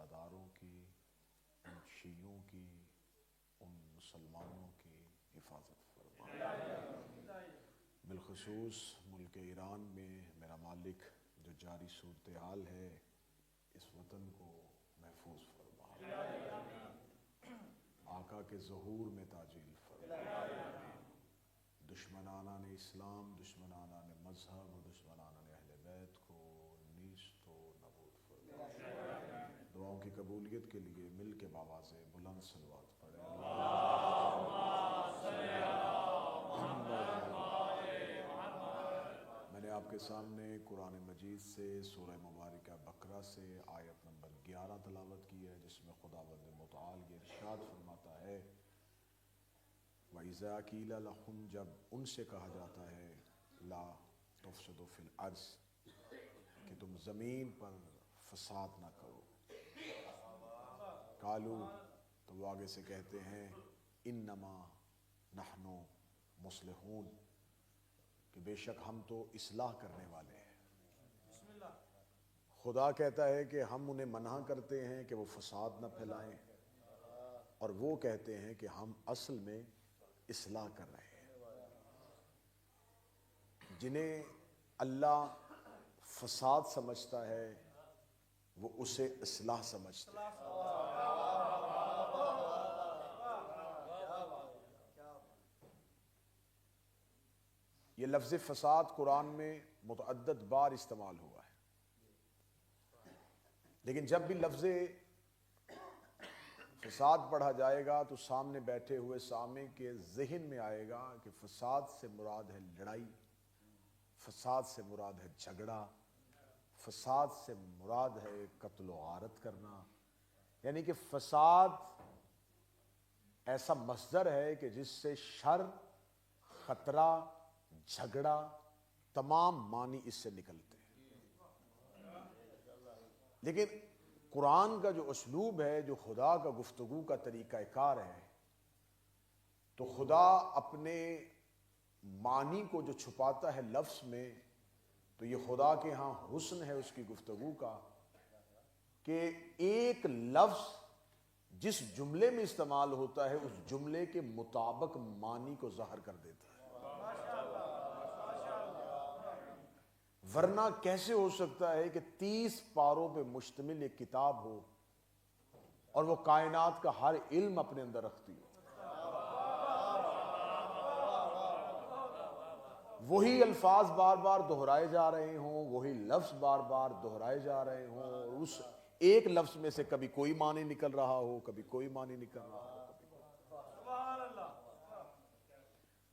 ازاداروں کی، ان شیعوں کی، ان مسلمانوں کی حفاظت فرما۔ بالخصوص ملک ایران میں میرا مالک جو جاری صورتحال ہے، اس وطن کو محفوظ فرما، آقا کے ظہور میں تعجیل فرما، دشمنانان اسلام، دشمنانان مذہب و دشمنانان اہل بیت کو نیست و نابود فرما۔ دعاؤں کی قبولیت کے لیے مل کے باواز بلند صلوات پڑھیں۔ میں نے آپ کے سامنے قرآن مجید سے سورہ مبارکہ بقرہ سے آیت نمبر 11 تلاوت کی ہے، جس میں خداوند متعال یہ ارشاد فرماتا ہے وَإِذَا قِيلَ لَهُمْ، جب ان سے کہا جاتا ہے لا تفسدوا فی الارض، کہ تم زمین پر فساد نہ کرو، قالو، تو وہ آگے سے کہتے ہیں انما نحن مصلحون، کہ بے شک ہم تو اصلاح کرنے والے ہیں۔ خدا کہتا ہے کہ ہم انہیں منع کرتے ہیں کہ وہ فساد نہ پھیلائیں، اور وہ کہتے ہیں کہ ہم اصل میں اصلاح کر رہے ہیں۔ جنہیں اللہ فساد سمجھتا ہے وہ اسے اصلاح سمجھتے ہیں۔ یہ لفظ فساد قرآن میں متعدد بار استعمال ہوا ہے، لیکن جب بھی لفظ فساد پڑھا جائے گا تو سامنے بیٹھے ہوئے سامع کے ذہن میں آئے گا کہ فساد سے مراد ہے لڑائی، فساد سے مراد ہے جھگڑا، فساد سے مراد ہے قتل و غارت کرنا، یعنی کہ فساد ایسا مصدر ہے کہ جس سے شر، خطرہ، جھگڑا، تمام معنی اس سے نکلتے ہیں۔ لیکن قرآن کا جو اسلوب ہے، جو خدا کا گفتگو کا طریقہ کار ہے، تو خدا اپنے معنی کو جو چھپاتا ہے لفظ میں، تو یہ خدا کے ہاں حسن ہے اس کی گفتگو کا کہ ایک لفظ جس جملے میں استعمال ہوتا ہے اس جملے کے مطابق معنی کو ظاہر کر دیتا ہے۔ ورنہ کیسے ہو سکتا ہے کہ 30 پاروں پہ مشتمل ایک کتاب ہو اور وہ کائنات کا ہر علم اپنے اندر رکھتی ہو؟ وہی الفاظ بار بار دہرائے جا رہے ہوں، وہی لفظ بار بار دہرائے جا رہے ہوں، اور اس ایک لفظ میں سے کبھی کوئی معنی نکل رہا ہو، کبھی کوئی معنی نکل رہا ہو۔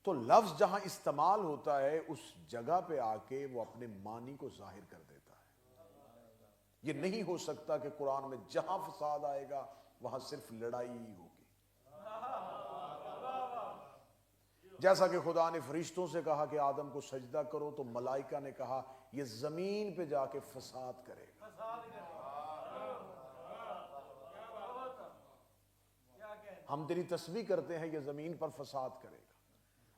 تو لفظ جہاں استعمال ہوتا ہے اس جگہ پہ آ کے وہ اپنے معنی کو ظاہر کر دیتا ہے۔ یہ نہیں ہو سکتا کہ قرآن میں جہاں فساد آئے گا وہاں صرف لڑائی ہی ہوگی۔ جیسا کہ خدا نے فرشتوں سے کہا کہ آدم کو سجدہ کرو، تو ملائکہ نے کہا یہ زمین پہ جا کے فساد کرے گا۔ ہم تیری تسبیح کرتے ہیں یہ زمین پر فساد کرے گا۔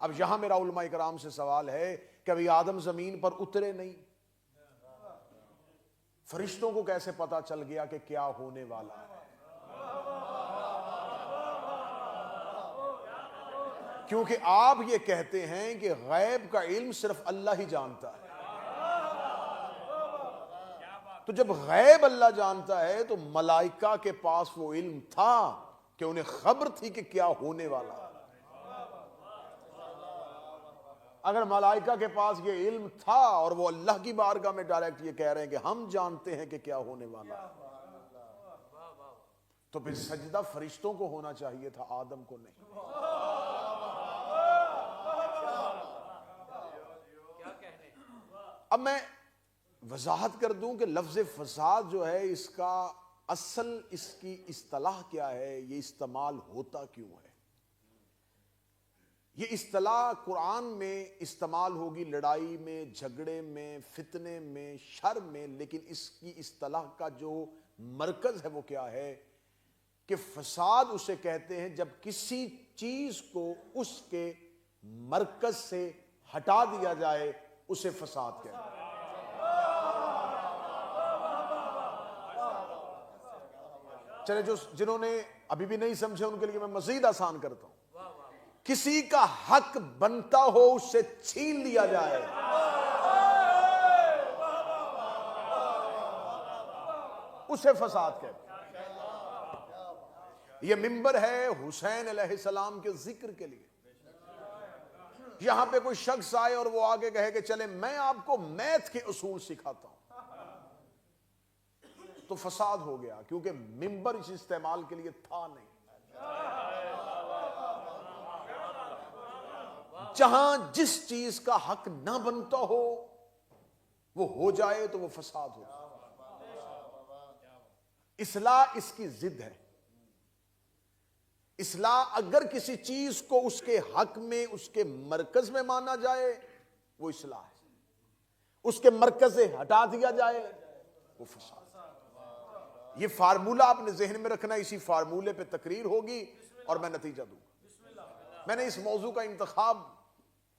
اب یہاں میرا علماء کرام سے سوال ہے کہ ابھی آدم زمین پر اترے نہیں، فرشتوں کو کیسے پتا چل گیا کہ کیا ہونے والا ہے؟ کیونکہ آپ یہ کہتے ہیں کہ غیب کا علم صرف اللہ ہی جانتا ہے۔ تو جب غیب اللہ جانتا ہے تو ملائکہ کے پاس وہ علم تھا کہ انہیں خبر تھی کہ کیا ہونے والا ہے۔ اگر ملائکہ کے پاس یہ علم تھا اور وہ اللہ کی بارگاہ میں ڈائریکٹ یہ کہہ رہے ہیں کہ ہم جانتے ہیں کہ کیا ہونے والا ہے، تو پھر سجدہ فرشتوں کو ہونا چاہیے تھا، آدم کو نہیں۔ اب میں وضاحت کر دوں کہ لفظ فساد جو ہے اس کا اصل، اس کی اصطلاح کیا ہے، یہ استعمال ہوتا کیوں ہے۔ یہ اصطلاح قرآن میں استعمال ہوگی لڑائی میں، جھگڑے میں، فتنے میں، شر میں، لیکن اس کی اصطلاح کا جو مرکز ہے وہ کیا ہے کہ فساد اسے کہتے ہیں جب کسی چیز کو اس کے مرکز سے ہٹا دیا جائے، اسے فساد کہتے ہیں۔ چلے جنہوں نے ابھی بھی نہیں سمجھے ان کے لیے میں مزید آسان کرتا ہوں. کسی کا حق بنتا ہو اس سے چھین لیا جائے، اسے فساد کہتے ہیں. یہ ممبر ہے حسین علیہ السلام کے ذکر کے لیے. یہاں پہ کوئی شخص آئے اور وہ آگے کہے کہ چلے میں آپ کو میتھ کے اصول سکھاتا ہوں، تو فساد ہو گیا، کیونکہ ممبر اس استعمال کے لیے تھا نہیں. جہاں جس چیز کا حق نہ بنتا ہو وہ ہو جائے تو وہ فساد ہو. اصلاح اس کی ضد ہے. اصلاح اگر کسی چیز کو اس کے حق میں، اس کے مرکز میں مانا جائے وہ اصلاح ہے، اس کے مرکز سے ہٹا دیا جائے وہ فساد. یہ فارمولہ آپ نے ذہن میں رکھنا، اسی فارمولے پہ تقریر ہوگی اور میں نتیجہ دوں گا. میں نے اس موضوع کا انتخاب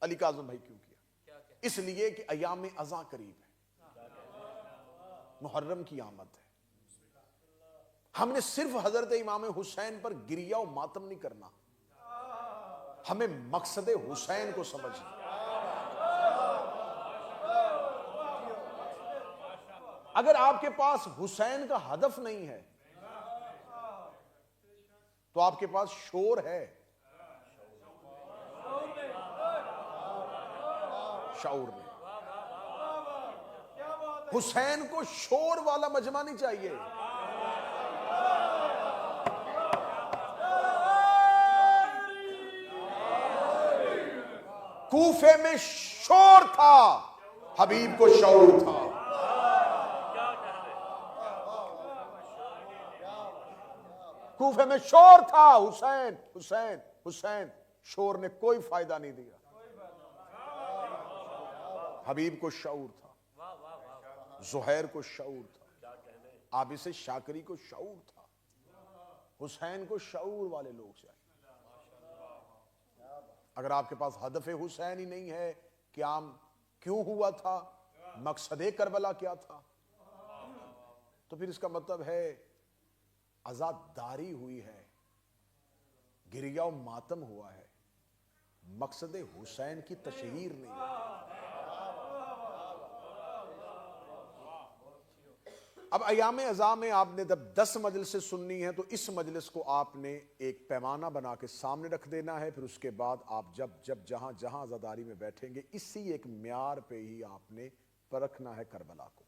علی کاظم بھائی کیوں کیا؟ اس لیے کہ ایام اذاں قریب ہے، محرم کی آمد ہے. ہم نے صرف حضرت امام حسین پر گریہ و ماتم نہیں کرنا، ہمیں مقصد حسین کو سمجھنا. اگر آپ کے پاس حسین کا ہدف نہیں ہے تو آپ کے پاس شور ہے، شعور نہیں. حسین کو شور والا مجمع نہیں چاہیے. کوفے میں شور تھا، حبیب کو شعور تھا. کوفے میں شور تھا، حسین حسین حسین، شور نے کوئی فائدہ نہیں دیا. حبیب کو شعور تھا، زہیر کو شعور تھا، عابس شاکری کو شعور تھا. حسین کو شعور والے لوگ چاہیے. اگر آپ کے پاس ہدف حسین ہی نہیں ہے، قیام کیوں ہوا تھا، مقصد کربلا کیا تھا، تو پھر اس کا مطلب ہے عزاداری ہوئی ہے، گریہ و ماتم ہوا ہے، مقصد حسین کی تشہیر نہیں ہے. اب ایام اذاں میں آپ نے جب 10 مجلسیں سننی ہیں تو اس مجلس کو آپ نے ایک پیمانہ بنا کے سامنے رکھ دینا ہے. پھر اس کے بعد آپ جب جہاں عزاداری میں بیٹھیں گے اسی ایک معیار پہ ہی آپ نے پرکھنا ہے کربلا کو.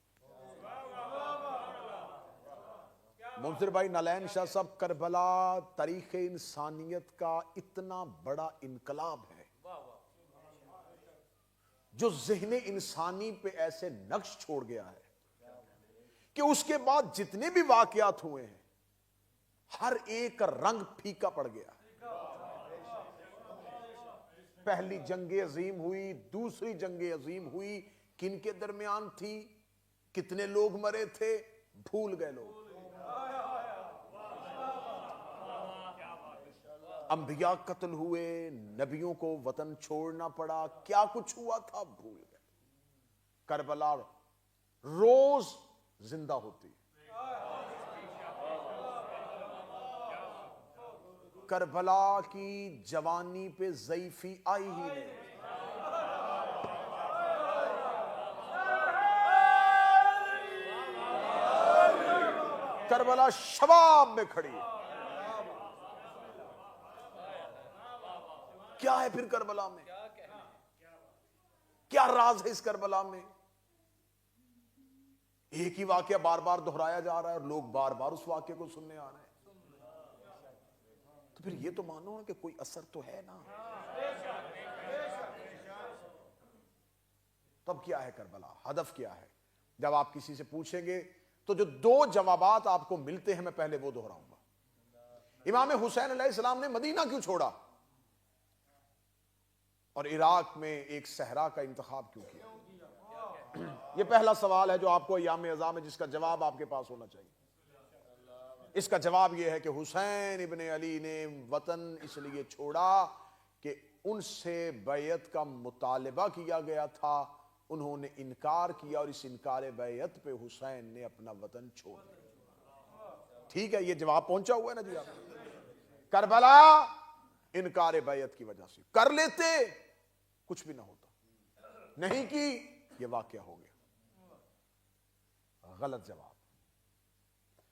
منصر بھائی نالین شاہ صاحب، کربلا تاریخ انسانیت کا اتنا بڑا انقلاب ہے جو ذہن انسانی پہ ایسے نقش چھوڑ گیا ہے کہ اس کے بعد جتنے بھی واقعات ہوئے ہیں ہر ایک کا رنگ پھیکا پڑ گیا. پہلی جنگ عظیم ہوئی، دوسری جنگ عظیم ہوئی، کن کے درمیان تھی، کتنے لوگ مرے تھے، بھول گئے لوگ. انبیاء قتل ہوئے، نبیوں کو وطن چھوڑنا پڑا، کیا کچھ ہوا تھا بھول گئے. کربلا روز زندہ ہوتی. کربلا کی جوانی پہ ضعیفی آئی ہی نہیں. کربلا شباب میں کھڑی ہے. کیا ہے پھر کربلا میں؟ کیا راز ہے اس کربلا میں؟ ایک ہی واقعہ بار بار دہرایا جا رہا ہے اور لوگ بار بار اس واقعے کو سننے آ رہے ہیں. تو پھر یہ تو مانو کہ کوئی اثر تو ہے نا. تب کیا ہے کربلا؟ ہدف کیا ہے؟ جب آپ کسی سے پوچھیں گے تو جو 2 جوابات آپ کو ملتے ہیں میں پہلے وہ دہراؤں گا. امام حسین علیہ السلام نے مدینہ کیوں چھوڑا اور عراق میں ایک صحرا کا انتخاب کیوں کیا؟ یہ پہلا سوال ہے جو آپ کو ایام اذاں میں جس کا جواب آپ کے پاس ہونا چاہیے. اس کا جواب یہ ہے کہ حسین ابن علی نے وطن اس لیے چھوڑا کہ ان سے بیعت کا مطالبہ کیا گیا تھا، انہوں نے انکار کیا اور اس انکار بیعت پہ حسین نے اپنا وطن چھوڑ دیا. ٹھیک ہے، یہ جواب پہنچا ہوا ہے نا جی آپ؟ کربلا انکار بیعت کی وجہ سے، کر لیتے کچھ بھی نہ ہوتا، نہیں کی یہ واقعہ ہو گیا۔ غلط جواب۔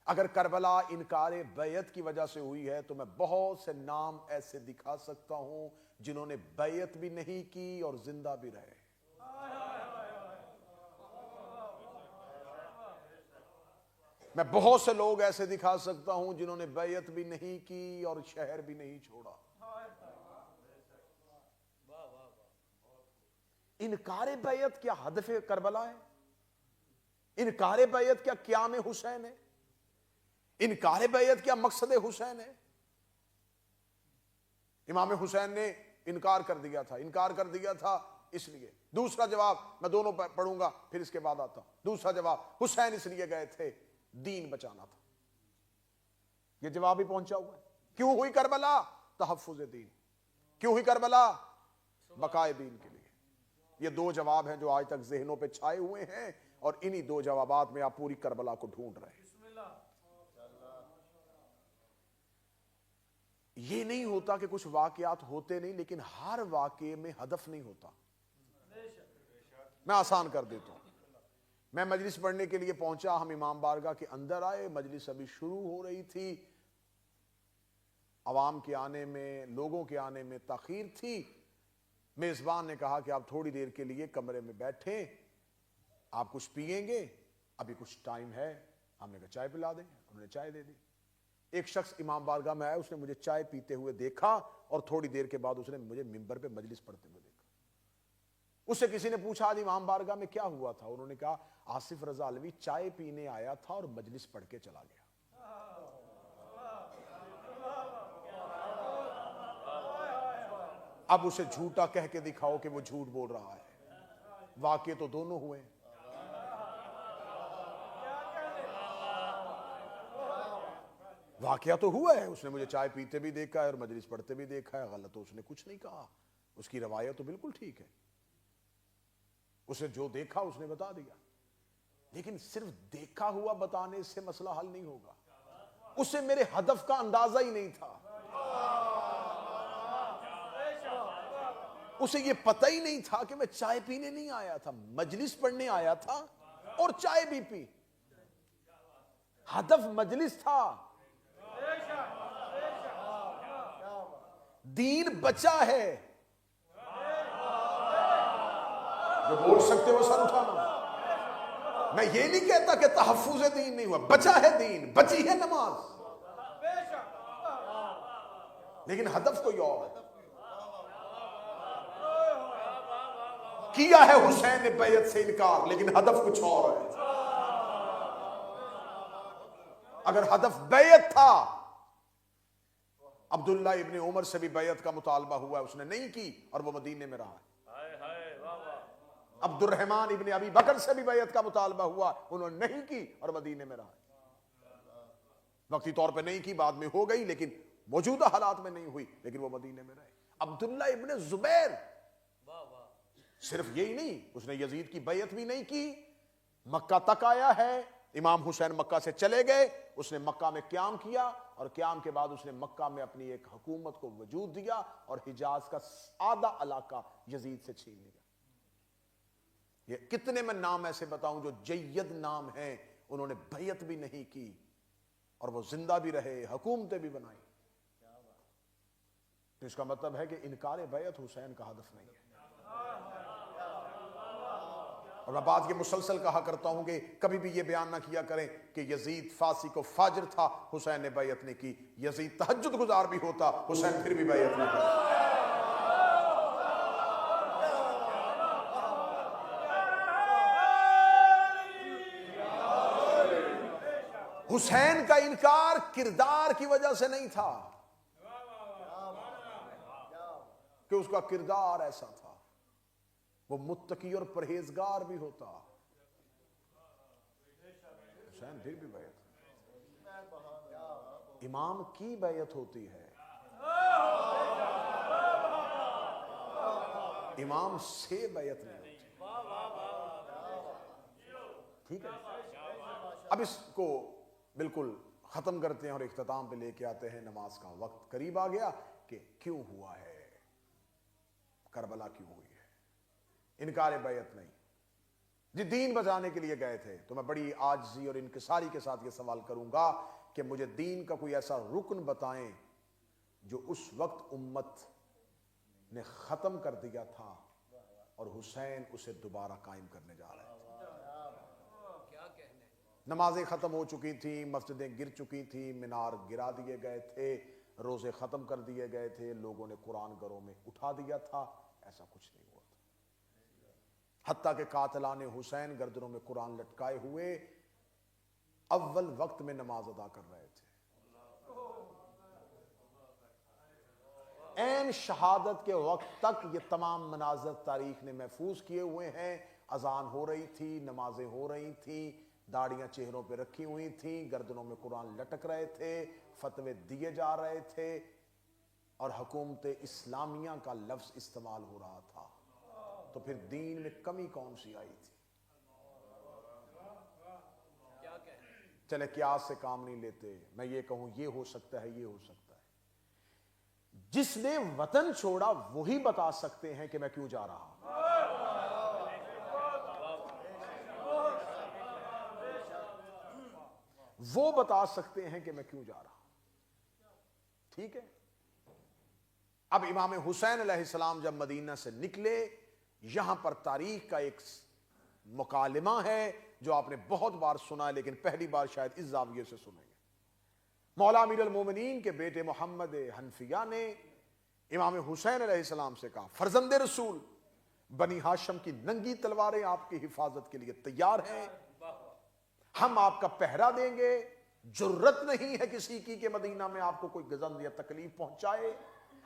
اگر کربلا انکار بیعت کی وجہ سے ہوئی ہے تو میں بہت سے نام ایسے دکھا سکتا ہوں جنہوں نے بیعت بھی نہیں کی اور زندہ بھی رہے۔ میں بہت سے لوگ ایسے دکھا سکتا ہوں جنہوں نے بیعت بھی نہیں کی اور شہر بھی نہیں چھوڑا۔ انکار بیعت کیا ہدف کربلا ہے؟ انکار بیعت کیا قیام حسین ہے؟ انکار بیعت کیا مقصد حسین ہے؟ امام حسین نے انکار کر دیا تھا، انکار کر دیا تھا اس لیے۔ دوسرا جواب میں دونوں پڑھوں گا پھر اس کے بعد آتا ہوں۔ دوسرا جواب، حسین اس لیے گئے تھے دین بچانا تھا۔ یہ جواب ہی پہنچا ہوا ہے۔ کیوں ہوئی کربلا؟ تحفظ دین۔ کیوں ہوئی کربلا؟ بقائے دین کے لیے۔ یہ دو جواب ہیں جو آج تک ذہنوں پہ چھائے ہوئے ہیں، اور انہی دو جوابات میں آپ پوری کربلا کو ڈھونڈ رہے ہیں۔ یہ نہیں ہوتا کہ کچھ واقعات ہوتے نہیں، لیکن ہر واقعے میں ہدف نہیں ہوتا۔ میں آسان کر دیتا ہوں۔ میں مجلس پڑھنے کے لیے پہنچا، ہم امام بارگاہ کے اندر آئے، مجلس ابھی شروع ہو رہی تھی، عوام کے آنے میں، لوگوں کے آنے میں تاخیر تھی۔ میزبان نے کہا کہ آپ تھوڑی دیر کے لیے کمرے میں بیٹھیں، آپ کچھ پیئیں گے؟ ابھی کچھ ٹائم ہے۔ ہم نے کہا چائے پلا دیں، انہوں نے چائے دے دی۔ ایک شخص امام بارگاہ میں آیا، اس نے مجھے چائے پیتے ہوئے دیکھا اور تھوڑی دیر کے بعد اس نے مجھے منبر پہ مجلس پڑھتے ہوئے دیکھا۔ اس سے کسی نے پوچھا آج امام بارگاہ میں کیا ہوا تھا؟ انہوں نے کہا آصف رضا علوی چائے پینے آیا تھا اور مجلس پڑھ کے چلا گیا۔ اب اسے جھوٹا کہہ کے دکھاؤ کہ وہ جھوٹ بول رہا ہے۔ واقع تو دونوں ہوئے۔ واقعہ تو ہوا ہے، اس نے مجھے چائے پیتے بھی دیکھا ہے اور مجلس پڑھتے بھی دیکھا ہے۔ غلط تو اس نے کچھ نہیں کہا، اس کی روایت تو بالکل ٹھیک ہے۔ اسے جو دیکھا اس نے بتا دیا، لیکن صرف دیکھا ہوا بتانے سے مسئلہ حل نہیں ہوگا۔ اسے میرے ہدف کا اندازہ ہی نہیں تھا، اسے یہ پتہ ہی نہیں تھا کہ میں چائے پینے نہیں آیا تھا، مجلس پڑھنے آیا تھا اور چائے بھی پی۔ ہدف مجلس تھا، دین بچا ہے۔ جو بول سکتے وہ سر اٹھانا۔ میں یہ نہیں کہتا کہ تحفظ دین نہیں ہوا، بچا ہے دین، بچی ہے نماز، لیکن ہدف کوئی اور ہے۔ کیا ہے حسین نے بیعت سے انکار، لیکن ہدف کچھ اور ہے۔ اگر ہدف بیعت تھا، عبداللہ ابن عمر سے بھی بیعت کا مطالبہ ہوا ہے، اس نے نہیں کی اور وہ مدینے میں رہا ہے۔ عبد الرحمن ابن ابی بکر سے بھی بیعت کا مطالبہ ہوا، انہوں نے نہیں کی اور مدینے میں رہا ہے۔ وقتی طور پہ نہیں کی، بعد میں ہو گئی، لیکن موجودہ حالات میں نہیں ہوئی، لیکن وہ مدینے میں رہے۔ عبداللہ ابن زبیر صرف یہی نہیں، اس نے یزید کی بیعت بھی نہیں کی، مکہ تک آیا ہے۔ امام حسین مکہ سے چلے گئے، اس نے مکہ میں قیام کیا، اور قیام کے بعد اس نے مکہ میں اپنی ایک حکومت کو وجود دیا اور حجاز کا آدھا علاقہ یزید سے چھین لیا۔ یہ کتنے میں نام ایسے بتاؤں جو جید نام ہیں، انہوں نے بیعت بھی نہیں کی اور وہ زندہ بھی رہے، حکومتیں بھی بنائیں۔ تو اس کا مطلب ہے کہ انکار بیعت حسین کا ہدف نہیں ہے۔ اور میں بات یہ مسلسل کہا کرتا ہوں کہ کبھی بھی یہ بیان نہ کیا کریں کہ یزید فاسق و فاجر تھا، حسین نے بیعت نہیں کی۔ یزید تہجد گزار بھی ہوتا، حسین پھر بھی بیعت نہیں کرتا۔ حسین کا انکار کردار کی وجہ سے نہیں تھا کہ اس کا کردار ایسا تھا، وہ متقی اور پرہیزگار بھی ہوتا، حسین پھر بھی بیعت۔ امام کی بیعت ہوتی ہے، امام سے بیعت نہیں ہوتی۔ ٹھیک ہے، اب اس کو بالکل ختم کرتے ہیں اور اختتام پہ لے کے آتے ہیں نماز کا وقت قریب آ گیا کہ کیوں ہوا ہے کربلا، کیوں ہوئی ہے؟ انکار بیعت نہیں، جی دین بچانے کے لیے گئے تھے. تو میں بڑی عاجزی اور انکساری کے ساتھ یہ سوال کروں گا کہ مجھے دین کا کوئی ایسا رکن بتائیں جو اس وقت امت نے ختم کر دیا تھا اور حسین اسے دوبارہ قائم کرنے جا رہے تھے. نمازیں ختم ہو چکی تھیں، مسجدیں گر چکی تھیں، مینار گرا دیے گئے تھے، روزے ختم کر دیے گئے تھے، لوگوں نے قرآن گھروں میں اٹھا دیا تھا. ایسا کچھ نہیں ہوا تھا. حتیٰ کہ قاتلان حسین گردنوں میں قرآن لٹکائے ہوئے اول وقت میں نماز ادا کر رہے تھے. عین شہادت کے وقت تک یہ تمام مناظر تاریخ نے محفوظ کیے ہوئے ہیں. اذان ہو رہی تھی، نمازیں ہو رہی تھیں، داڑیاں چہروں پہ رکھی ہوئی تھیں، گردنوں میں قرآن لٹک رہے تھے، فتوے دیے جا رہے تھے اور حکومت اسلامیہ کا لفظ استعمال ہو رہا تھا. تو پھر دین میں کمی کون سی آئی تھی؟ چلے قیاس سے کام نہیں لیتے، میں یہ کہوں یہ ہو سکتا ہے، یہ ہو سکتا ہے. جس نے وطن چھوڑا وہی بتا سکتے ہیں کہ میں کیوں جا رہا ہوں. وہ بتا سکتے ہیں کہ میں کیوں جا رہا ہوں. ٹھیک ہے. اب امام حسین علیہ السلام جب مدینہ سے نکلے، یہاں پر تاریخ کا ایک مکالمہ ہے جو آپ نے بہت بار سنا ہے لیکن پہلی بار شاید اس زاویے سے سنیں گے. مولا امیر المومنین کے بیٹے محمد حنفیہ نے امام حسین علیہ السلام سے کہا، فرزند رسول، بنی ہاشم کی ننگی تلواریں آپ کی حفاظت کے لیے تیار ہیں، ہم آپ کا پہرا دیں گے. جرت نہیں ہے کسی کی کہ مدینہ میں آپ کو کوئی گزند یا تکلیف پہنچائے.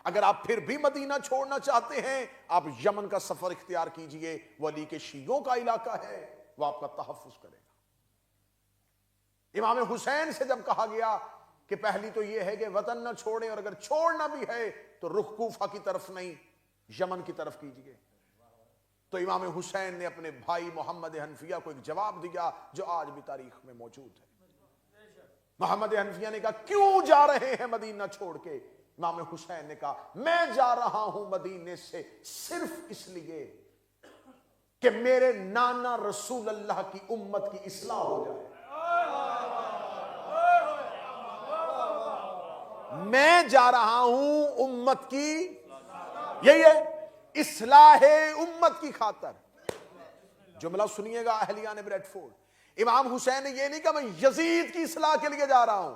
اگر آپ پھر بھی مدینہ چھوڑنا چاہتے ہیں، آپ یمن کا سفر اختیار کیجئے، وہ علی کے شیعوں کا علاقہ ہے، وہ آپ کا تحفظ کرے گا. امام حسین سے جب کہا گیا کہ پہلی تو یہ ہے کہ وطن نہ چھوڑیں، اور اگر چھوڑنا بھی ہے تو رخ کوفہ کی طرف نہیں یمن کی طرف کیجئے، تو امام حسین نے اپنے بھائی محمد حنفیہ کو ایک جواب دیا جو آج بھی تاریخ میں موجود ہے. محمد حنفیہ نے کہا کیوں جا رہے ہیں مدینہ چھوڑ کے؟ امام حسین نے کہا میں جا رہا ہوں مدینے سے صرف اس لیے کہ میرے نانا رسول اللہ کی امت کی اصلاح ہو جائے. میں جا رہا ہوں امت کی، یہی ہے اصلاح امت کی خاطر. جملہ سنیے گا اہلیان بریڈ فورڈ. امام حسین نے یہ نہیں کہا میں یزید کی اصلاح کے لیے جا رہا ہوں.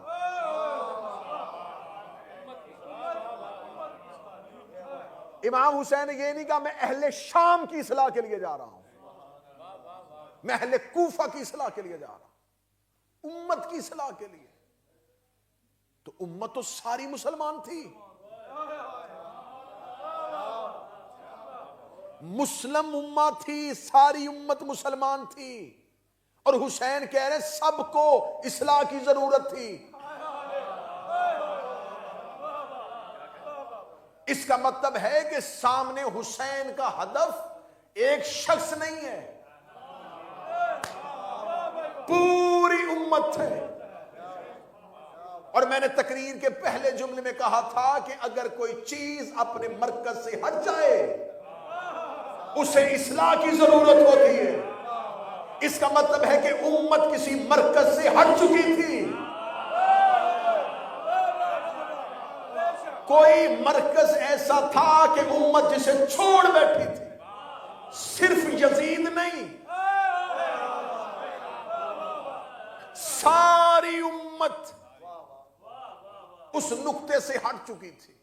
امام حسین نے یہ نہیں کہا میں اہل شام کی اصلاح کے لیے جا رہا ہوں، میں اہل کوفہ کی اصلاح کے لیے جا رہا ہوں، امت کی اصلاح کے لیے. تو امت تو ساری مسلمان تھی، مسلم امت تھی، ساری امت مسلمان تھی. اور حسین کہہ رہے سب کو اصلاح کی ضرورت تھی. اس کا مطلب ہے کہ سامنے حسین کا ہدف ایک شخص نہیں ہے، پوری امت ہے. اور میں نے تقریر کے پہلے جملے میں کہا تھا کہ اگر کوئی چیز اپنے مرکز سے ہٹ جائے اسے اصلاح کی ضرورت ہوتی ہے. اس کا مطلب ہے کہ امت کسی مرکز سے ہٹ چکی تھی. کوئی مرکز ایسا تھا کہ امت جسے چھوڑ بیٹھی تھی. صرف یزید نہیں، ساری امت اس نقطے سے ہٹ چکی تھی.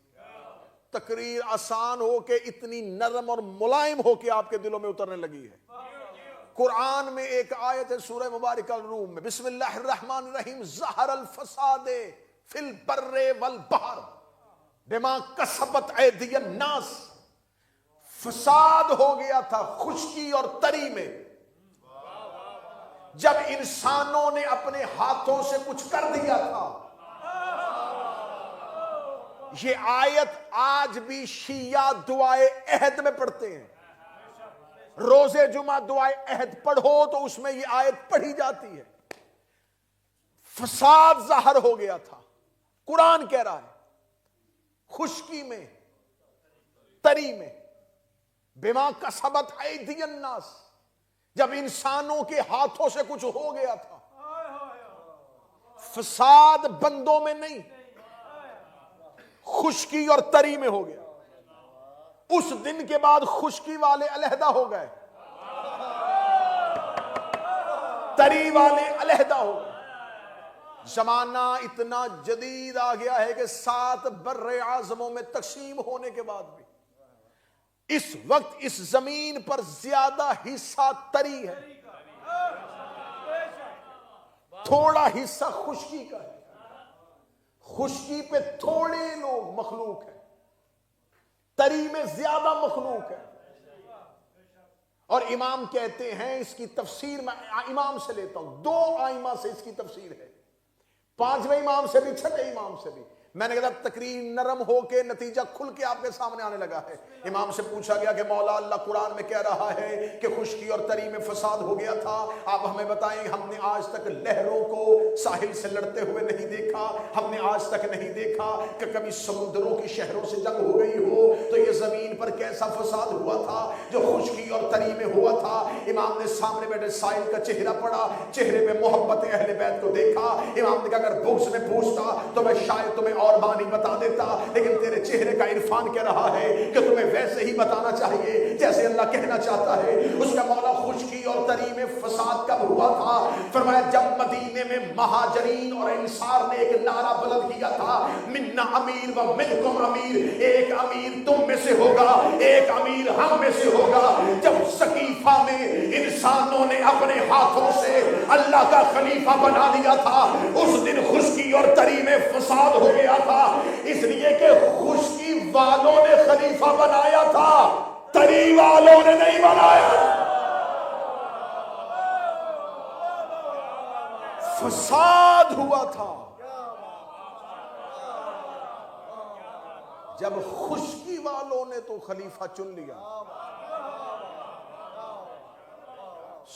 تقریر آسان ہو کے اتنی نرم اور ملائم ہو کے آپ کے دلوں میں اترنے لگی ہے. قرآن میں ایک آیت ہے سورہ مبارکہ الروم میں، بسم اللہ الرحمن الرحیم، ظہر الفساد فی البر والبحر بما کسبت ایدی الناس. فساد ہو گیا تھا خشکی اور تری میں جب انسانوں نے اپنے ہاتھوں سے کچھ کر دیا تھا. یہ آیت آج بھی شیعہ دعائے عہد میں پڑھتے ہیں. روزے جمعہ دعائے عہد پڑھو تو اس میں یہ آیت پڑھی جاتی ہے. فساد ظاہر ہو گیا تھا. قرآن کہہ رہا ہے خشکی میں، تری میں، بما کسبت ایدی الناس، جب انسانوں کے ہاتھوں سے کچھ ہو گیا تھا. فساد بندوں میں نہیں، خشکی اور تری میں ہو گیا. اس دن کے بعد خشکی والے علیحدہ ہو گئے، تری والے علیحدہ ہو گئے. زمانہ اتنا جدید آ گیا ہے کہ 7 بر اعظموں میں تقسیم ہونے کے بعد بھی اس وقت اس زمین پر زیادہ حصہ تری ہے، تھوڑا حصہ خشکی کا ہے. خشکی پہ تھوڑے لوگ مخلوق ہیں، تری میں زیادہ مخلوق ہے. اور امام کہتے ہیں اس کی تفسیر میں امام سے لیتا ہوں، 2 آئمہ سے اس کی تفسیر ہے، 5ویں امام سے بھی، 6ویں امام سے بھی. میں نے کہا تقریر نرم ہو کے نتیجہ کھل کے آپ کے سامنے آنے لگا ہے. امام سے پوچھا گیا کہ مولا اللہ قرآن میں کہہ رہا ہے کہ خشکی اور تری میں فساد ہو گیا تھا، آپ ہمیں بتائیں. ہم نے آج تک لہروں کو ساحل سے لڑتے ہوئے نہیں دیکھا، ہم نے آج تک نہیں دیکھا کہ کبھی سمندروں کی شہروں سے جنگ ہو گئی ہو. تو یہ زمین پر کیسا فساد ہوا تھا جو خشکی اور تری میں ہوا تھا. امام نے سامنے بیٹھے سائل کا چہرہ پڑا، چہرے پہ محبت اہل بیت کو دیکھا. امام نے کہا اگر بغض میں پوچھتا تو میں شاید تمہیں اور بانی بتا دیتا، لیکن تیرے چہرے کا عرفان کہہ رہا ہے کہ تمہیں ویسے ہی بتانا چاہیے جیسے اللہ کہنا چاہتا ہے. اس کا مولا خشکی اور تری میں فساد کب ہوا تھا؟ فرمایا جب مدینے میں مہاجرین اور انصار نے ایک نعرہ بلند کیا تھا، منا امیر و منکم امیر، ایک امیر تم میں سے ہوگا، ایک امیر ہم میں سے ہوگا. جب سقیفہ میں انسانوں نے اپنے ہاتھوں سے اللہ کا خلیفہ بنا دیا تھا، اس دن خشکی اور تری میں فساد ہو گیا تھا، اس لیے کہ خشکی والوں نے خلیفہ بنایا تھا، تری والوں نے نہیں بنایا. فساد ہوا تھا جب خشکی والوں نے تو خلیفہ چن لیا.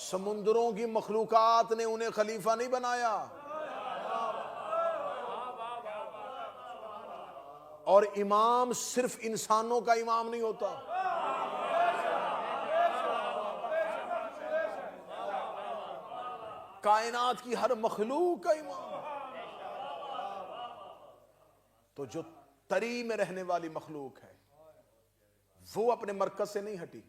سمندروں کی مخلوقات نے انہیں خلیفہ نہیں بنایا. اور امام صرف انسانوں کا امام نہیں ہوتا، کائنات کی ہر مخلوق کا امام. تو جو تری میں رہنے والی مخلوق ہے وہ اپنے مرکز سے نہیں ہٹی،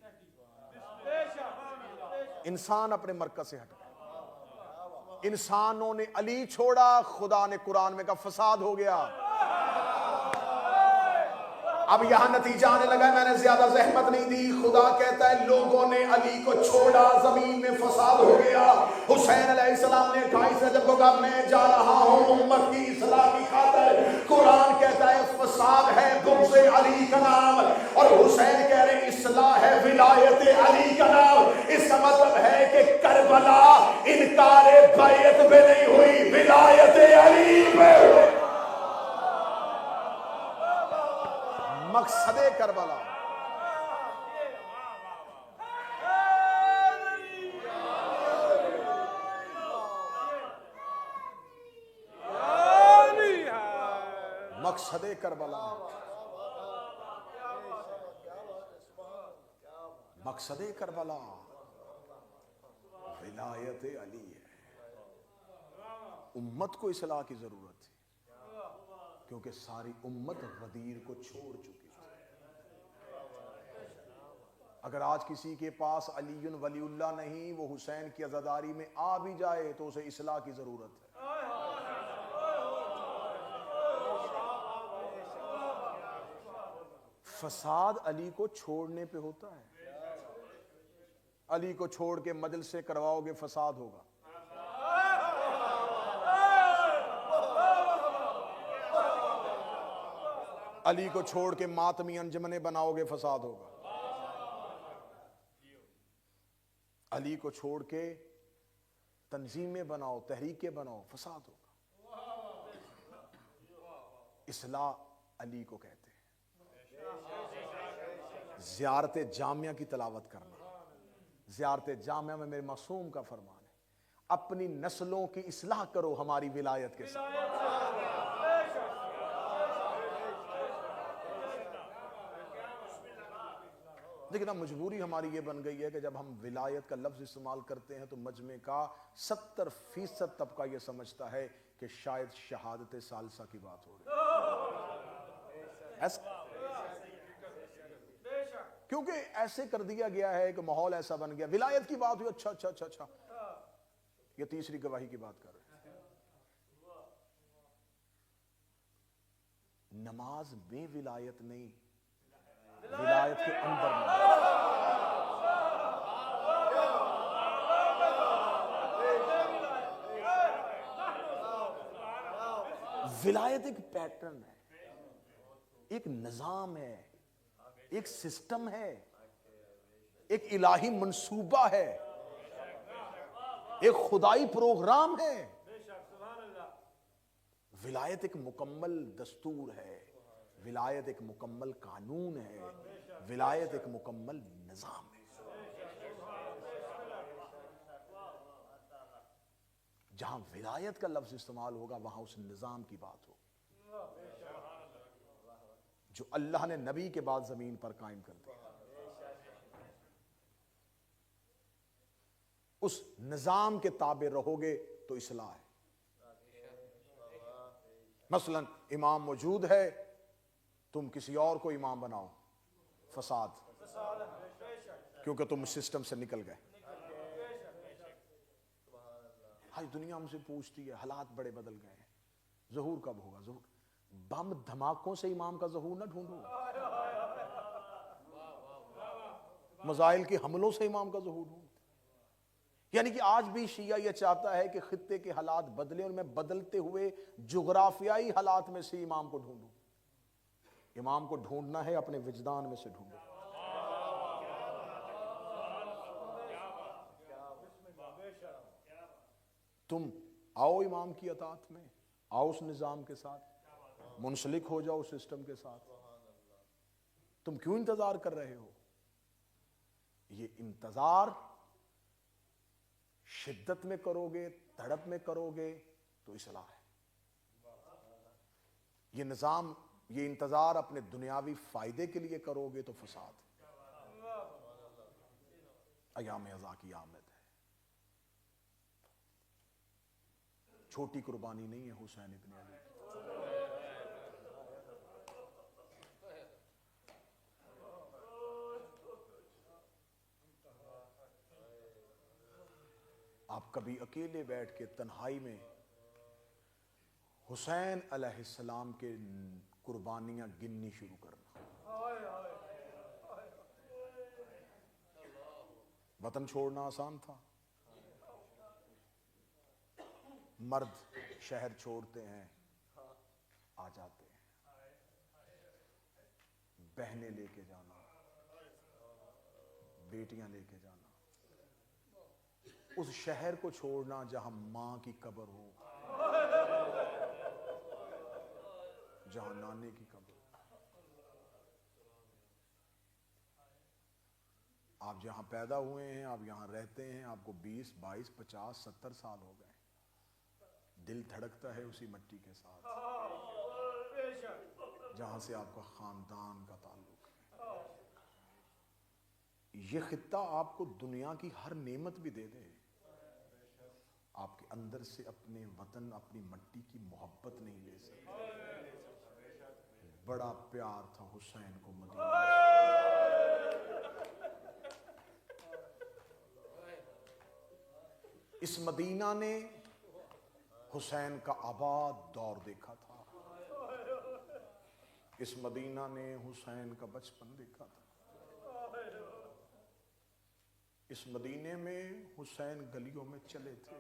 انسان اپنے مرکز سے ہٹ گئے. انسانوں نے علی چھوڑا، خدا نے قرآن میں کہا فساد ہو گیا. اب یہاں نتیجہ آنے لگا ہے، میں نے زیادہ زحمت نہیں دی. خدا کہتا ہے لوگوں نے علی کو چھوڑا، زمین میں فساد ہو گیا. حسین علیہ السلام نے 28 رجب کو کہا میں جا رہا ہوں امت کی اصلاح کی خاطر. قرآن کہتا ہے فساد ہے بغض علی کا نام، اور حسین کہہ رہے ہیں اصلاح ہے ولایت علی کا نام. اس کا مطلب ہے کہ کربلا انکار بیعت پہ نہیں ہوئی، ولایت علی پہ ہوئی. مقصد کربلا مقصد کربلا مقصد کربلا ولایت علی ہے. امت کو اصلاح کی ضرورت تھی کیونکہ ساری امت غدیر کو چھوڑ چکی تھی. اگر آج کسی کے پاس علی ولی اللہ نہیں، وہ حسین کی عزاداری میں آ بھی جائے تو اسے اصلاح کی ضرورت ہے. فساد علی کو چھوڑنے پہ ہوتا ہے. علی کو چھوڑ کے مجلس سے کرواؤ گے فساد ہوگا. علی کو چھوڑ کے ماتمی انجمنیں بناؤ گے فساد ہوگا. علی کو چھوڑ کے تنظیمیں بناؤ، تحریکیں بناؤ، فساد ہوگا. اصلاح علی کو کہتے ہیں. زیارت جامعہ کی تلاوت کرنا، زیارت جامعہ میں میرے معصوم کا فرمان ہے اپنی نسلوں کی اصلاح کرو ہماری ولایت کے ساتھ. لیکن اب مجبوری ہماری یہ بن گئی ہے کہ جب ہم ولایت کا لفظ استعمال کرتے ہیں تو مجمع کا 70% طبقہ یہ سمجھتا ہے کہ شاید شہادت ثالثہ کی بات ہو رہی ہے. کیونکہ ایسے کر دیا گیا ہے کہ ماحول ایسا بن گیا, ولایت کی بات ہوئی, اچھا اچھا اچھا اچھا, یہ تیسری گواہی کی بات کر رہے ہیں. نماز میں ولایت نہیں, ولایت کے اندر نہیں. ولایت ایک پیٹرن ہے, ایک نظام ہے, ایک سسٹم ہے, ایک الہی منصوبہ ہے, ایک خدائی پروگرام ہے. ولایت ایک مکمل دستور ہے, ولایت ایک مکمل قانون ہے, ولایت ایک مکمل نظام ہے. جہاں ولایت کا لفظ استعمال ہوگا وہاں اس نظام کی بات ہو جو اللہ نے نبی کے بعد زمین پر قائم کر دیا. اس نظام کے تابع رہو گے تو اصلاح ہے. مثلا امام موجود ہے, تم کسی اور کو امام بناؤ, فساد, کیونکہ تم سسٹم سے نکل گئے. آج دنیا ہم سے پوچھتی ہے, حالات بڑے بدل گئے ہیں, ظہور کب ہوگا؟ ظہور بم دھماکوں سے امام کا ظہور نہ ڈھونڈو, مزائل کے حملوں سے امام کا ظہور ڈھونڈو. یعنی کہ آج بھی شیعہ یہ چاہتا ہے کہ خطے کے حالات بدلیں اور میں بدلتے ہوئے جغرافیائی حالات میں سے امام کو ڈھونڈوں. امام کو ڈھونڈنا ہے اپنے وجدان میں سے ڈھونڈو. تم آؤ امام کی اطاعت میں, آؤ اس نظام کے ساتھ, منسلک ہو جاؤ سسٹم کے ساتھ. تم کیوں انتظار کر رہے ہو؟ یہ انتظار شدت میں کرو گے, تڑپ میں کرو گے تو اصلاح ہے. یہ نظام, یہ انتظار اپنے دنیاوی فائدے کے لیے کرو گے تو فساد ہے. ایام ازا کی آمد ہے, چھوٹی قربانی نہیں ہے حسین ابن علی. آپ کبھی اکیلے بیٹھ کے تنہائی میں حسین علیہ السلام کے قربانیاں گننی شروع کرنا. وطن چھوڑنا آسان تھا, مرد شہر چھوڑتے ہیں آ جاتے ہیں, بہنیں لے کے جانا, بیٹیاں لے کے جانا, اس شہر کو چھوڑنا جہاں ماں کی قبر ہو, جہاں نانے کی قبر ہو. آپ جہاں پیدا ہوئے ہیں, آپ یہاں رہتے ہیں, آپ کو 20, 22, 50, 70 سال ہو گئے, دل دھڑکتا ہے اسی مٹی کے ساتھ جہاں سے آپ کا خاندان کا تعلق ہے. یہ خطہ آپ کو دنیا کی ہر نعمت بھی دے دے, آپ کے اندر سے اپنے وطن, اپنی مٹی کی محبت نہیں لے سکتے. بڑا پیار تھا حسین کو مدینہ. اس مدینہ نے حسین کا آباد دور دیکھا تھا, اس مدینہ نے حسین کا بچپن دیکھا تھا, اس مدینے میں حسین گلیوں میں چلے تھے,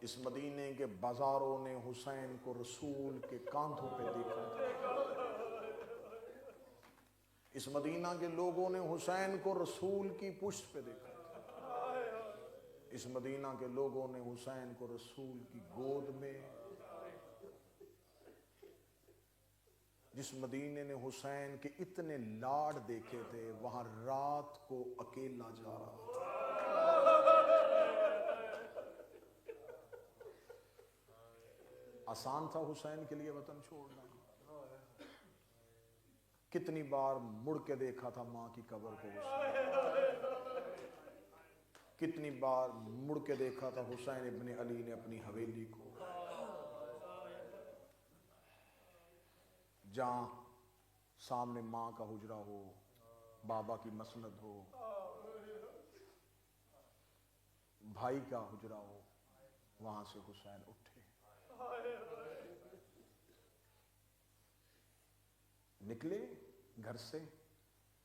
اس مدینے کے بازاروں نے حسین کو رسول کے کاندھوں پہ دیکھا تھا, اس مدینہ کے لوگوں نے حسین کو رسول کی پشت پہ دیکھا تھا, اس مدینہ کے لوگوں نے حسین کو رسول کی گود میں, جس مدینے نے حسین کے اتنے لاڈ دیکھے تھے وہاں رات کو اکیلا جا رہا تھا. آسان تھا حسین کے لیے وطن چھوڑنا؟ کتنی بار مڑ کے دیکھا تھا ماں کی قبر کو حسین، کتنی بار مڑ کے دیکھا تھا حسین ابن علی نے اپنی حویلی کو، جہاں سامنے ماں کا حجرہ ہو، بابا کی مسند ہو، بھائی کا حجرہ ہو، وہاں سے حسین اٹھے، نکلے گھر سے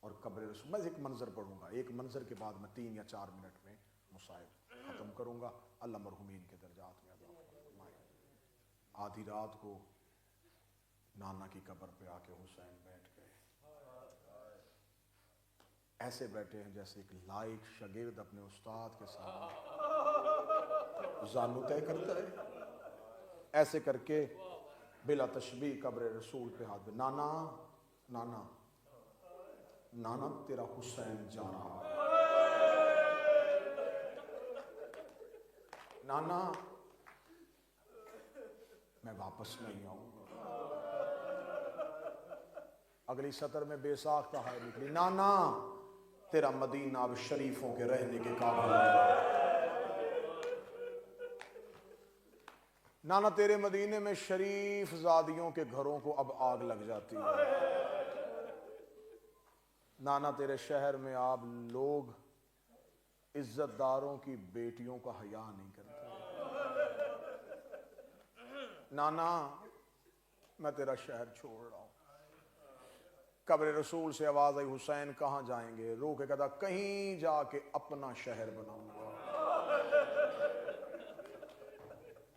اور قبر رسول. میں ایک منظر پڑھوں گا، ایک منظر کے بعد میں 3 یا 4 منٹ میں مصائب ختم کروں گا. اللہ مرحومین کے درجات میں عطا فرمائے. آدھی رات کو نانا کی قبر پہ آ کے حسین بیٹھ گئے، ایسے بیٹھے ہیں جیسے ایک لائق شاگرد اپنے استاد کے سامنے زانو طے کرتا ہے. ایسے کر کے بلا تشبیہ قبر رسول پہ ہاتھ دے. نانا نانا نانا تیرا حسین جا رہا ہے، نانا میں واپس نہیں آؤں گا. اگلی سطر میں بے ساختہ ہائے نکلی، نانا تیرا مدینہ اب شریفوں کے رہنے کے قابل ہے، نانا تیرے مدینے میں شریف زادیوں کے گھروں کو اب آگ لگ جاتی ہے، نانا تیرے شہر میں آپ لوگ عزت داروں کی بیٹیوں کا حیا نہیں کرتے، نانا میں تیرا شہر چھوڑ رہا ہوں. قبر رسول سے آواز آئی، حسین کہاں جائیں گے؟ رو کے کہتا کہیں جا کے اپنا شہر بناؤں گا.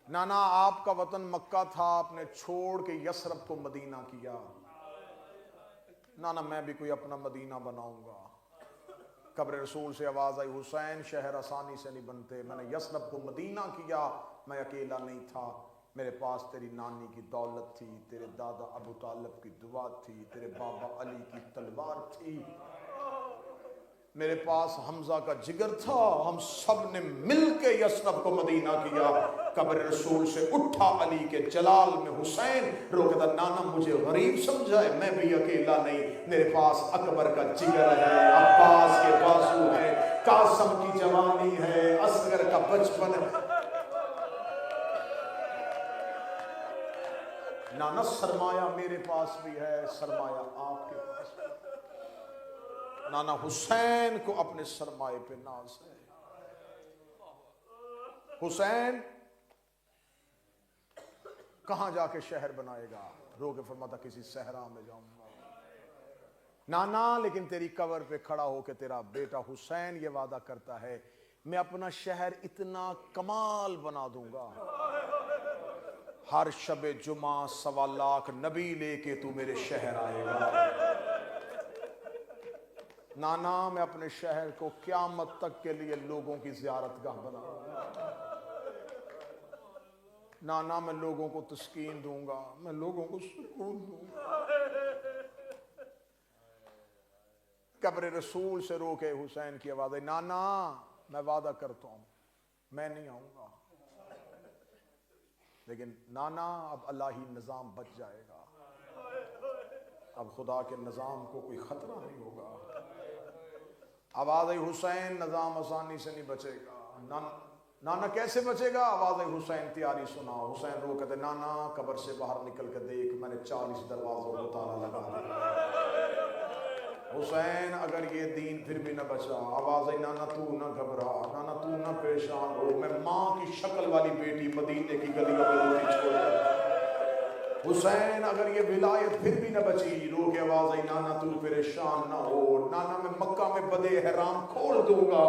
نانا آپ کا وطن مکہ تھا، آپ نے چھوڑ کے یثرب کو مدینہ کیا، نانا میں بھی کوئی اپنا مدینہ بناؤں گا. قبر رسول سے آواز آئی، حسین شہر آسانی سے نہیں بنتے، میں نے یثرب کو مدینہ کیا، میں اکیلا نہیں تھا، میرے پاس تیری نانی کی دولت تھی، تیرے دادا ابو طالب کی دعا تھی، تیرے بابا علی کی تلوار تھی، میرے پاس حمزہ کا جگر تھا، ہم سب نے مل کے یثرب کو مدینہ کیا. قبر رسول سے اٹھا علی کے جلال میں حسین، رو کہتا نانا مجھے غریب سمجھا ہے، میں بھی اکیلا نہیں، میرے پاس اکبر کا جگر ہے، عباس کے بازو ہے، قاسم کی جوانی ہے، اصغر کا بچپن ہے. نانا سرمایہ میرے پاس بھی ہے، سرمایہ آپ کے پاس بھی ہے. نانا حسین کو اپنے سرمایے پہ ناز ہے. حسین کہاں جا کے شہر بنائے گا؟ رو کے فرماتا کسی صحرا میں جاؤں گا. نانا لیکن تیری قبر پہ کھڑا ہو کے تیرا بیٹا حسین یہ وعدہ کرتا ہے میں اپنا شہر اتنا کمال بنا دوں گا، ہر شب جمعہ 1.25 لاکھ نبی لے کے تو میرے شہر آئے گا. نانا میں اپنے شہر کو قیامت تک کے لیے لوگوں کی زیارت گاہ بناؤں گا. نانا میں لوگوں کو تسکین دوں گا، میں لوگوں کو سکون دوں گا. قبر رسول سے رو کے حسین کی آواز ہے، نانا میں وعدہ کرتا ہوں میں نہیں آؤں گا، لیکن نانا اب الہی نظام بچ جائے گا، اب خدا کے نظام کو کوئی خطرہ نہیں ہوگا. آواز آئی حسین نظام آسانی سے نہیں بچے گا. نانا کیسے بچے گا؟ آواز آئی حسین تیاری سناؤ. حسین رو کہتے نانا قبر سے باہر نکل کے دیکھ میں نے 40 دروازوں کو تالا لگا دیا. حسین اگر یہ دین پھر بھی نہ بچا، آواز آئی نانا تو نہ گھبرا، نانا تو نہ پریشان ہو، میں ماں کی شکل والی بیٹی مدینے کی گلیوں میں روٹی چھوڑ کر. حسین اگر یہ ولایت پھر بھی نہ بچی، رو کے آواز آئی نانا تو پریشان نہ ہو، نانا میں مکہ میں بدے احرام کھول دوں گا.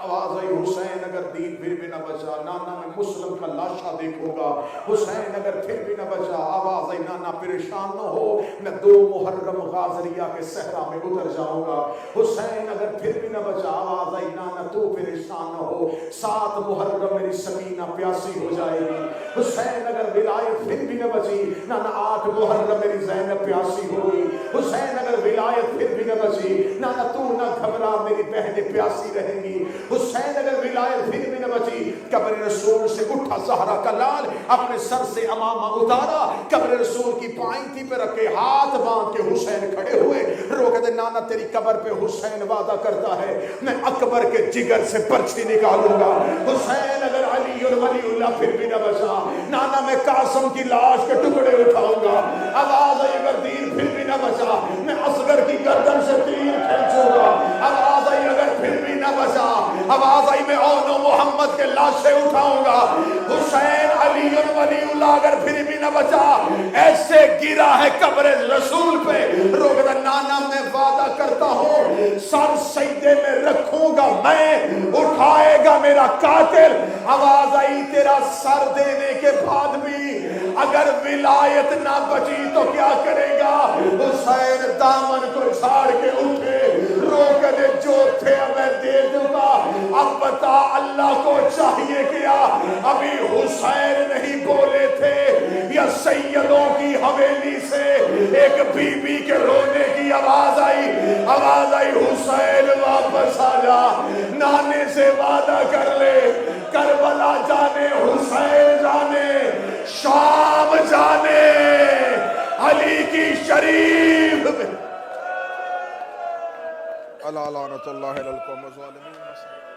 آواز آئی حسین اگر دین پھر بھی نہ بچا، نانا میں مسلم کا لاشا دیکھوں گا. حسین اگر پھر بھی نہ بچا، آواز آئی نانا پریشان نہ ہو، میں 2 محرم غازریہ کے صحرا میں اتر جاؤں گا. حسین اگر پھر بھی نہ بچا، آواز آئی نانا تو پریشان نہ ہو، 7 محرم میری سکینہ پیاسی ہو جائے گی. حسین اگر ولایت پھر بھی نہ بچی، نانا نانا 8 محرم میری زینب پیاسی ہوئی، حسین اگر ولایت پھر بھی نہ بچی، نانا تو نہ گھبرا میری بہنیں پیاسی رہیں گی، حسین اگر ولایت پھر بھی نہ بچی، قبر رسول سے اٹھا زہرا کا لال، اپنے سر سے امامہ اتارا، قبر رسول کی پائنتی پہ رکھے، ہاتھ باندھ کے حسین کھڑے ہوئے، رو کہتے نانا تیری قبر پہ حسین وعدہ کرتا ہے میں اکبر کے جگر سے پرچھی نکالوں گا، حسین اگر علی اور ولی اللہ پھر بھی نہ بچا، نانا میں قاسم کی لاش کے ٹکڑے اٹھاؤں گا، آواز آئی اگر دین پھر بھی نہ بچا میں اصغر کی گردن سے تیر کھینچوں گا، آواز آئی اگر پھر بھی نہ بچا، آواز آئی میں اون و محمد کے لاشیں اٹھاؤں گا، حسین علی اور ولی اللہ اگر پھر بھی نہ بچا، ایسے گرا ہے قبر رسول پہ، روکتا نانا میں وعدہ کرتا ہوں سر سجدے میں رکھوں گا میں، اٹھائے گا میرا قاتل، آواز آئی تیرا سر دینے کے بعد بھی اگر ولایت نہ بچی تو کیا کرے گا، حسین دامن کو چھاڑ کے اٹھے، رو کے دے جو تھے میں دے دوں گا، اب بتا اللہ کو چاہیے کیا، ابھی حسین نہیں بولے تھے یا سیدوں کی حویلی سے ایک بی بی کے رونے کی آواز آئی حسین واپس آ جا، نانے سے وعدہ کر لے، کربلا جانے، حسین جانے، شام جانے، علی کی شریف میں اللہ لعنت اللہ علی القوم الظالمین.